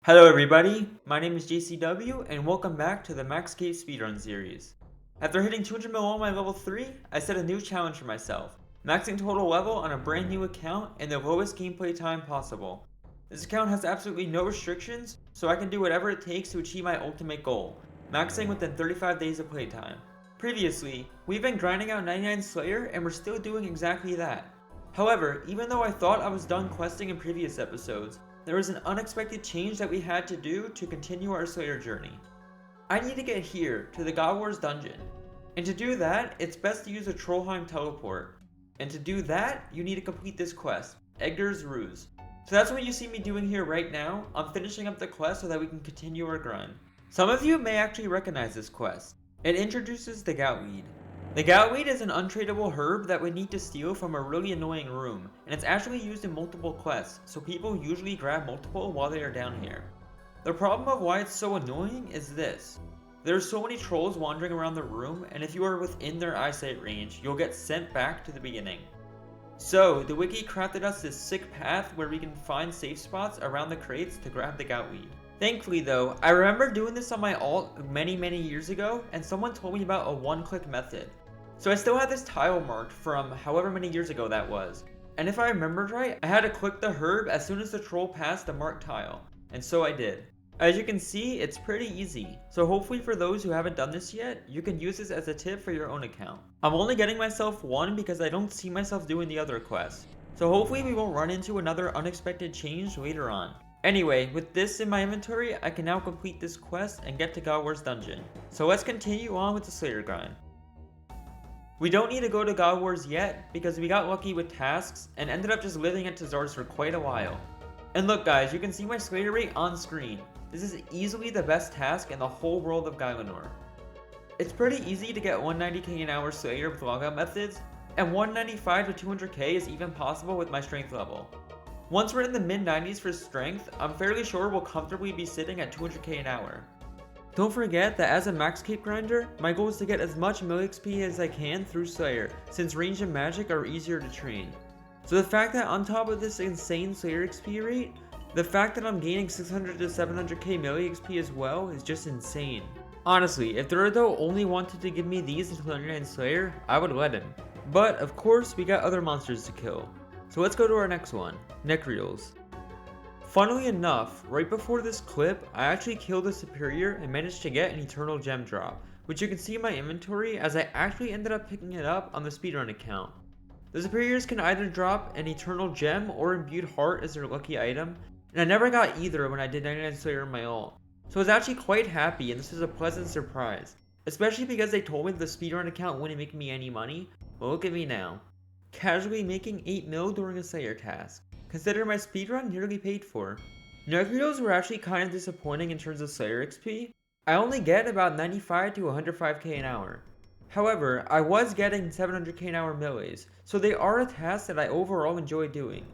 Hello everybody, my name is JCW and welcome back to the Max Cave Speedrun series. After hitting 200 mil on my level 3, I set a new challenge for myself, maxing total level on a brand new account in the lowest gameplay time possible. This account has absolutely no restrictions, so I can do whatever it takes to achieve my ultimate goal, maxing within 35 days of playtime. Previously, we've been grinding out 99 Slayer and we're still doing exactly that. However, even though I thought I was done questing in previous episodes, there was an unexpected change that we had to do to continue our Slayer journey. I need to get here, to the God Wars dungeon. And to do that, it's best to use a Trollheim teleport. And to do that, you need to complete this quest, Edgar's Ruse. So that's what you see me doing here right now. I'm finishing up the quest so that we can continue our grind. Some of you may actually recognize this quest. It introduces the Goutweed. The Goutweed is an untradeable herb that we need to steal from a really annoying room, and it's actually used in multiple quests, so people usually grab multiple while they are down here. The problem of why it's so annoying is this. There are so many trolls wandering around the room, and if you are within their eyesight range, you'll get sent back to the beginning. So, the wiki crafted us this sick path where we can find safe spots around the crates to grab the Goutweed. Thankfully though, I remember doing this on my alt many years ago, and someone told me about a one-click method. So I still had this tile marked from however many years ago that was. And if I remembered right, I had to click the herb as soon as the troll passed the marked tile. And so I did. As you can see, it's pretty easy. So hopefully for those who haven't done this yet, you can use this as a tip for your own account. I'm only getting myself one because I don't see myself doing the other quests. So hopefully we won't run into another unexpected change later on. Anyway, with this in my inventory, I can now complete this quest and get to God Wars Dungeon. So let's continue on with the Slayer grind. We don't need to go to God Wars yet, because we got lucky with tasks and ended up just living at Tazars for quite a while. And look guys, you can see my Slayer rate on screen. This is easily the best task in the whole world of Guylenor. It's pretty easy to get 190k an hour Slayer with logout methods, and 195 to 200k is even possible with my strength level. Once we're in the mid 90s for strength, I'm fairly sure we'll comfortably be sitting at 200k an hour. Don't forget that as a max cape grinder, my goal is to get as much mil XP as I can through Slayer, since range and magic are easier to train. So the fact that on top of this insane Slayer XP rate, the fact that I'm gaining 600 to 700k mil XP as well is just insane. Honestly, if Durado only wanted to give me these until 99 Slayer, I would let him. But of course, we got other monsters to kill. So let's go to our next one, Necreals. Funnily enough, right before this clip, I actually killed a superior and managed to get an eternal gem drop, which you can see in my inventory as I actually ended up picking it up on the Speedrun account. The superiors can either drop an eternal gem or imbued heart as their lucky item, and I never got either when I did 99 Slayer in my ult. So I was actually quite happy, and this was a pleasant surprise, especially because they told me the Speedrun account wouldn't make me any money. Well, look at me now, casually making 8 mil during a Slayer task. Consider my speedrun nearly paid for. Necreals were actually kind of disappointing in terms of Slayer XP. I only get about 95 to 105k an hour. However, I was getting 700k an hour melees, so they are a task that I overall enjoy doing.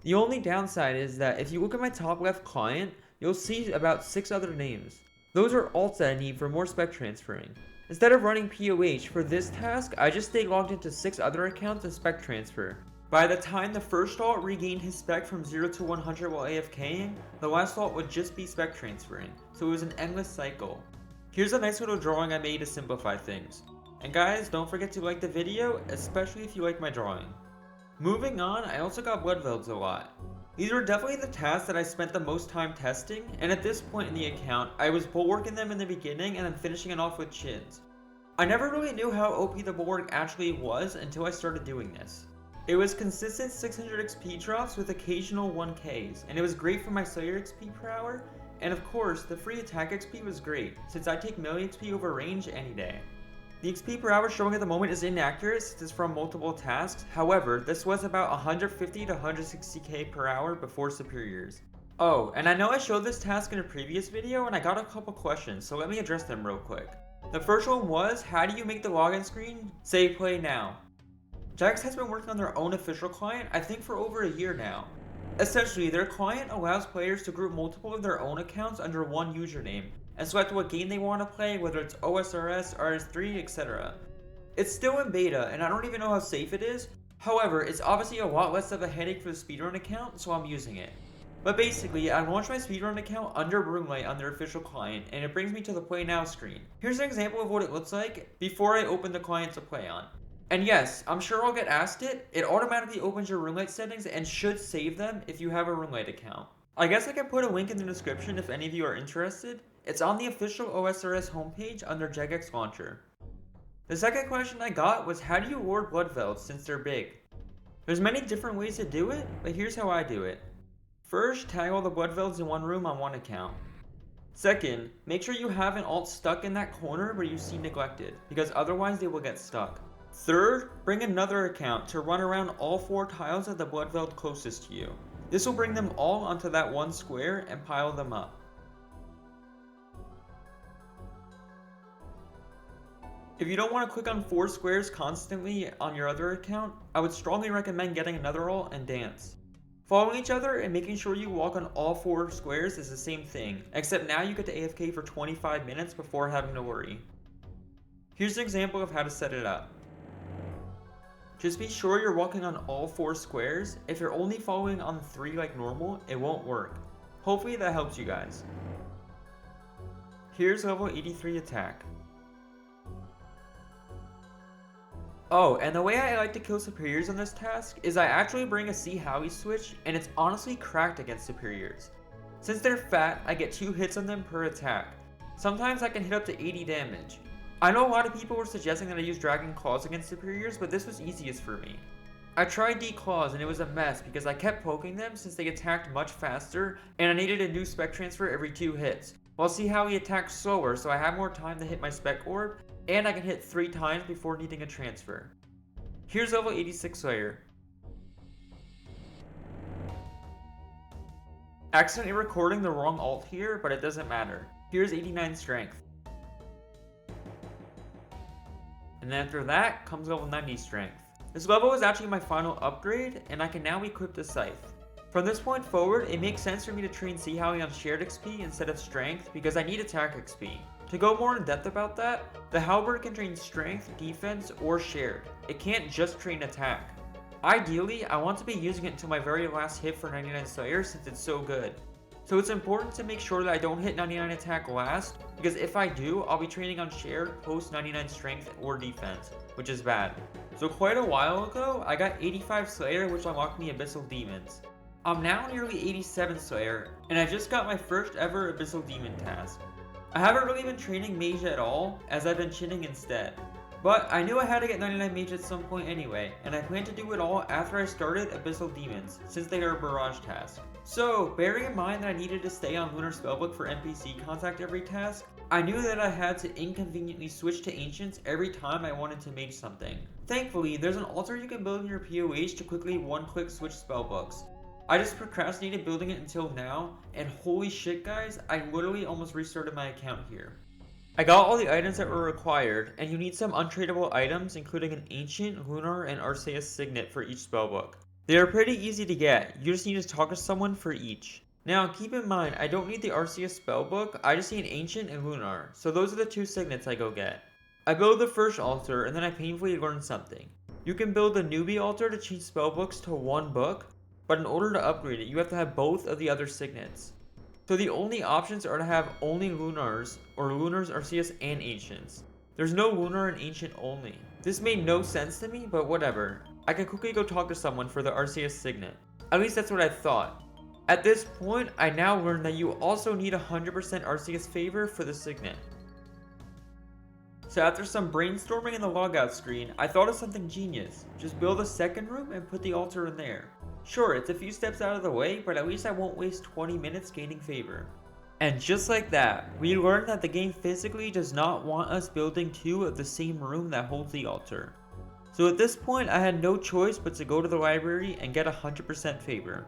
The only downside is that if you look at my top left client, you'll see about 6 other names. Those are alts that I need for more spec transferring. Instead of running POH for this task, I just stayed logged into 6 other accounts to spec transfer. By the time the first alt regained his spec from 0 to 100 while AFKing, the last alt would just be spec transferring, so it was an endless cycle. Here's a nice little drawing I made to simplify things. And guys, don't forget to like the video, especially if you like my drawing. Moving on, I also got blood velds a lot. These were definitely the tasks that I spent the most time testing, and at this point in the account, I was bulwarking them in the beginning and then finishing it off with chins. I never really knew how OP the bulwark actually was until I started doing this. It was consistent 600 XP drops with occasional 1Ks, and it was great for my Slayer XP per hour, and of course, the free attack XP was great, since I take melee XP over range any day. The XP per hour showing at the moment is inaccurate since it's from multiple tasks, however, this was about 150 to 160k per hour before superiors. Oh, and I know I showed this task in a previous video and I got a couple questions, so let me address them real quick. The first one was, how do you make the login screen say play now? Jax has been working on their own official client, I think for over a year now. Essentially, their client allows players to group multiple of their own accounts under one username, and select what game they want to play, whether it's OSRS, RS3, etc. It's still in beta, and I don't even know how safe it is. However, it's obviously a lot less of a headache for the Speedrun account, so I'm using it. But basically, I launched my Speedrun account under Roomlight on their official client, and it brings me to the Play Now screen. Here's an example of what it looks like before I open the client to play on. And yes, I'm sure I'll get asked it automatically opens your Roomlight settings and should save them if you have a Roomlight account. I guess I can put a link in the description if any of you are interested. It's on the official OSRS homepage under Jagex Launcher. The second question I got was, how do you award blood velds since they're big? There's many different ways to do it, but here's how I do it. First, tag all the blood velds in one room on one account. Second, make sure you have an alt stuck in that corner where you see neglected, because otherwise they will get stuck. Third, bring another account to run around all 4 tiles of the blood veld closest to you. This will bring them all onto that one square and pile them up. If you don't want to click on 4 squares constantly on your other account, I would strongly recommend getting another alt and dance. Following each other and making sure you walk on all 4 squares is the same thing, except now you get to AFK for 25 minutes before having to worry. Here's an example of how to set it up. Just be sure you're walking on all 4 squares. If you're only following on 3 like normal, it won't work. Hopefully that helps you guys. Here's level 83 attack. Oh, and the way I like to kill superiors on this task is I actually bring a See Howie switch, and it's honestly cracked against superiors. Since they're fat, I get 2 hits on them per attack. Sometimes I can hit up to 80 damage. I know a lot of people were suggesting that I use Dragon Claws against superiors, but this was easiest for me. I tried D-Claws and it was a mess because I kept poking them since they attacked much faster, and I needed a new spec transfer every 2 hits. While See Howie attacks slower, so I have more time to hit my spec orb, and I can hit 3 times before needing a transfer. Here's level 86 Slayer. Accidentally recording the wrong alt here, but it doesn't matter. Here's 89 Strength. And then after that comes level 90 Strength. This level is actually my final upgrade, and I can now equip the Scythe. From this point forward, it makes sense for me to train See Howie on shared XP instead of strength because I need attack XP. To go more in depth about that, the Halberd can train strength, defense, or shared. It can't just train attack. Ideally, I want to be using it until my very last hit for 99 Slayer since it's so good. So it's important to make sure that I don't hit 99 attack last, because if I do, I'll be training on shared post 99 strength or defense, which is bad. So quite a while ago, I got 85 Slayer, which unlocked me Abyssal Demons. I'm now nearly 87 Slayer, and I just got my first ever Abyssal Demon task. I haven't really been training Mage at all, as I've been chinning instead. But I knew I had to get 99 Mage at some point anyway, and I plan to do it all after I started Abyssal Demons, since they are a barrage task. So, bearing in mind that I needed to stay on Lunar Spellbook for NPC contact every task, I knew that I had to inconveniently switch to Ancients every time I wanted to mage something. Thankfully, there's an altar you can build in your POH to quickly one-click switch spellbooks. I just procrastinated building it until now, and holy shit guys, I literally almost restarted my account here. I got all the items that were required, and you need some untradeable items including an Ancient, Lunar, and Arceus Signet for each spellbook. They are pretty easy to get, you just need to talk to someone for each. Now keep in mind, I don't need the Arceus spellbook, I just need Ancient and Lunar, so those are the 2 Signets I go get. I build the first altar, and then I painfully learn something. You can build the newbie altar to change spellbooks to 1 book, but in order to upgrade it, you have to have both of the other Signets. So the only options are to have only Lunars, or Lunars, Arceus, and Ancients. There's no Lunar and Ancient only. This made no sense to me, but whatever. I can quickly go talk to someone for the Arceus Signet. At least that's what I thought. At this point, I now learn that you also need 100% Arceus favor for the Signet. So after some brainstorming in the logout screen, I thought of something genius. Just build a second room and put the altar in there. Sure, it's a few steps out of the way, but at least I won't waste 20 minutes gaining favor. And just like that, we learned that the game physically does not want us building 2 of the same room that holds the altar. So at this point, I had no choice but to go to the library and get 100% favor.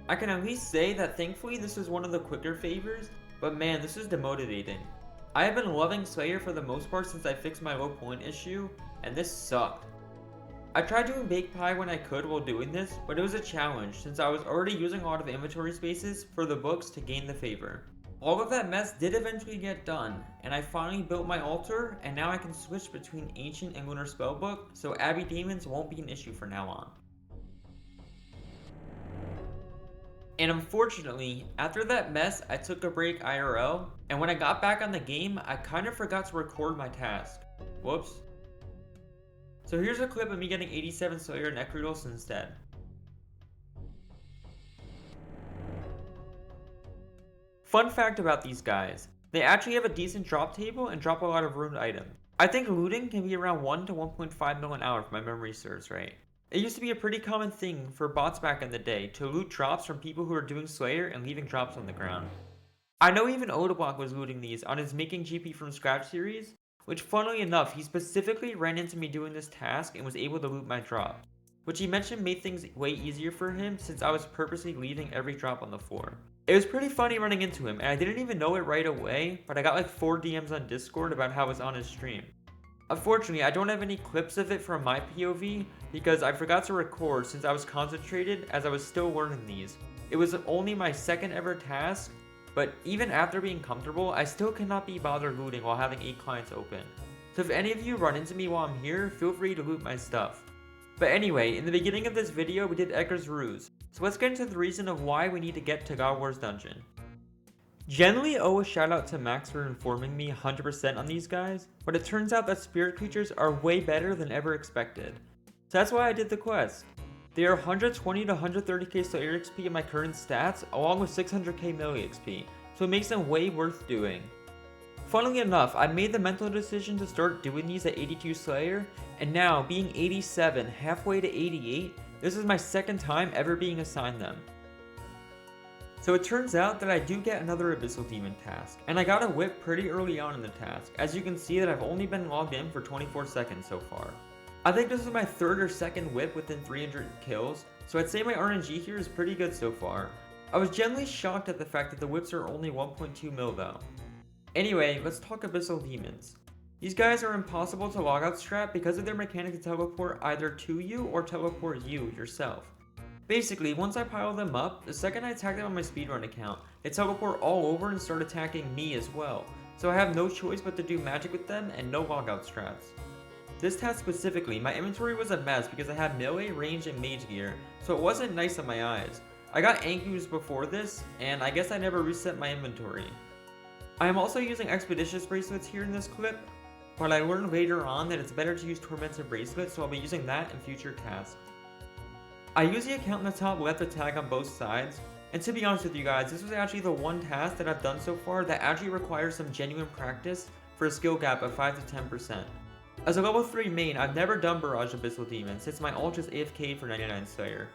I can at least say that thankfully this was one of the quicker favors, but man, this was demotivating. I have been loving Slayer for the most part since I fixed my low point issue, and this sucked. I tried doing Bake Pie when I could while doing this, but it was a challenge since I was already using a lot of inventory spaces for the books to gain the favor. All of that mess did eventually get done, and I finally built my altar, and now I can switch between Ancient and Lunar Spellbook, so Abbey Demons won't be an issue from now on. And unfortunately, after that mess, I took a break IRL, and when I got back on the game, I kind of forgot to record my task. Whoops. So here's a clip of me getting 87 Slayer Necroodles instead. Fun fact about these guys, they actually have a decent drop table and drop a lot of ruined items. I think looting can be around 1 to 1.5 mil an hour if my memory serves right. It used to be a pretty common thing for bots back in the day to loot drops from people who are doing Slayer and leaving drops on the ground. I know even Odablock was looting these on his Making GP from Scratch series, which funnily enough, he specifically ran into me doing this task and was able to loot my drop, which he mentioned made things way easier for him since I was purposely leaving every drop on the floor. It was pretty funny running into him, and I didn't even know it right away, but I got like 4 DMs on Discord about how it was on his stream. Unfortunately, I don't have any clips of it from my POV because I forgot to record since I was concentrated as I was still learning these. It was only my second ever task, but even after being comfortable, I still cannot be bothered looting while having 8 clients open. So if any of you run into me while I'm here, feel free to loot my stuff. But anyway, in the beginning of this video, we did Edgar's Ruse. So let's get into the reason of why we need to get to God War's dungeon. Generally, owe a shout out to Max for informing me 100% on these guys, but it turns out that spirit creatures are way better than ever expected. So that's why I did the quest. They are 120 to 130k Slayer XP in my current stats, along with 600k melee XP, so it makes them way worth doing. Funnily enough, I made the mental decision to start doing these at 82 Slayer, and now, being 87, halfway to 88, this is my second time ever being assigned them. So it turns out that I do get another Abyssal Demon task, and I got a whip pretty early on in the task, as you can see that I've only been logged in for 24 seconds so far. I think this is my third or second whip within 300 kills, so I'd say my RNG here is pretty good so far. I was genuinely shocked at the fact that the whips are only 1.2 mil though. Anyway, let's talk Abyssal Demons. These guys are impossible to logout strat because of their mechanic to teleport either to you or teleport you yourself. Basically, once I pile them up, the second I attack them on my Speedrun account, they teleport all over and start attacking me as well, so I have no choice but to do magic with them and no logout strats. This task specifically, my inventory was a mess because I had melee, range, and mage gear, so it wasn't nice on my eyes. I got Angus before this, and I guess I never reset my inventory. I am also using Expeditious bracelets here in this clip, but I learned later on that it's better to use Tormented bracelets, so I'll be using that in future tasks. I use the account in the top left to tag on both sides, and to be honest with you guys, this was actually the one task that I've done so far that actually requires some genuine practice for a skill gap of 5 to 10%. As a level 3 main, I've never done Barrage Abyssal Demon since my ult is AFK'd for 99 Slayer.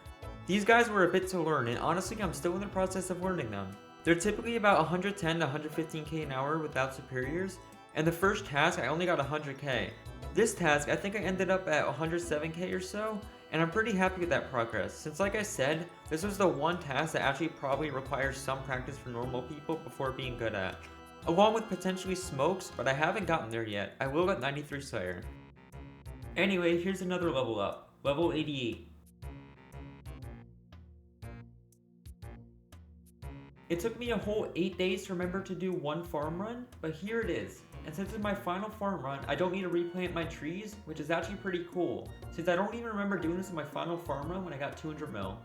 These guys were a bit to learn, and honestly I'm still in the process of learning them. They're typically about 110 to 115k an hour without superiors, and the first task I only got 100k. This task I think I ended up at 107k or so, and I'm pretty happy with that progress, since like I said, this was the one task that actually probably requires some practice for normal people before being good at. Along with potentially smokes, but I haven't gotten there yet. I will at 93 Slayer. Anyway, here's another level up. Level 88. It took me a whole 8 days to remember to do one farm run, but here it is. And since it's my final farm run, I don't need to replant my trees, which is actually pretty cool, since I don't even remember doing this in my final farm run when I got 200 mil.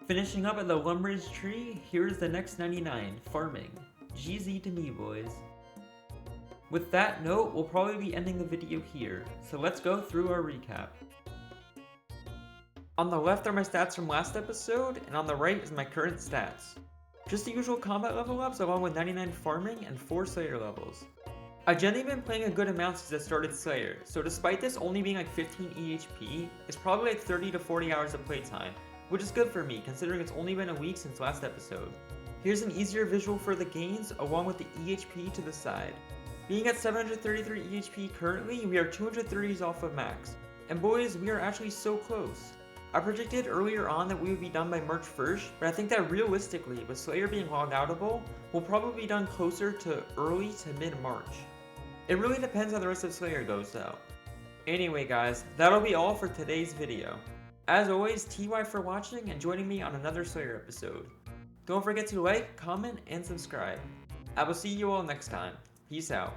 Finishing up at the Lumbridge tree, here is the next 99, farming. GZ to me, boys. With that note, we'll probably be ending the video here, so let's go through our recap. On the left are my stats from last episode, and on the right is my current stats. Just the usual combat level ups along with 99 farming and 4 Slayer levels. I've generally been playing a good amount since I started Slayer, so despite this only being like 15 EHP, it's probably like 30 to 40 hours of playtime, which is good for me considering it's only been a week since last episode. Here's an easier visual for the gains along with the EHP to the side. Being at 733 EHP currently, we are 230s off of max. And boys, we are actually so close. I predicted earlier on that we would be done by March 1st, but I think that realistically, with Slayer being logoutable, we'll probably be done closer to early to mid-March. It really depends how the rest of Slayer goes though. Anyway guys, that'll be all for today's video. As always, TY for watching and joining me on another Slayer episode. Don't forget to like, comment, and subscribe. I will see you all next time. Peace out.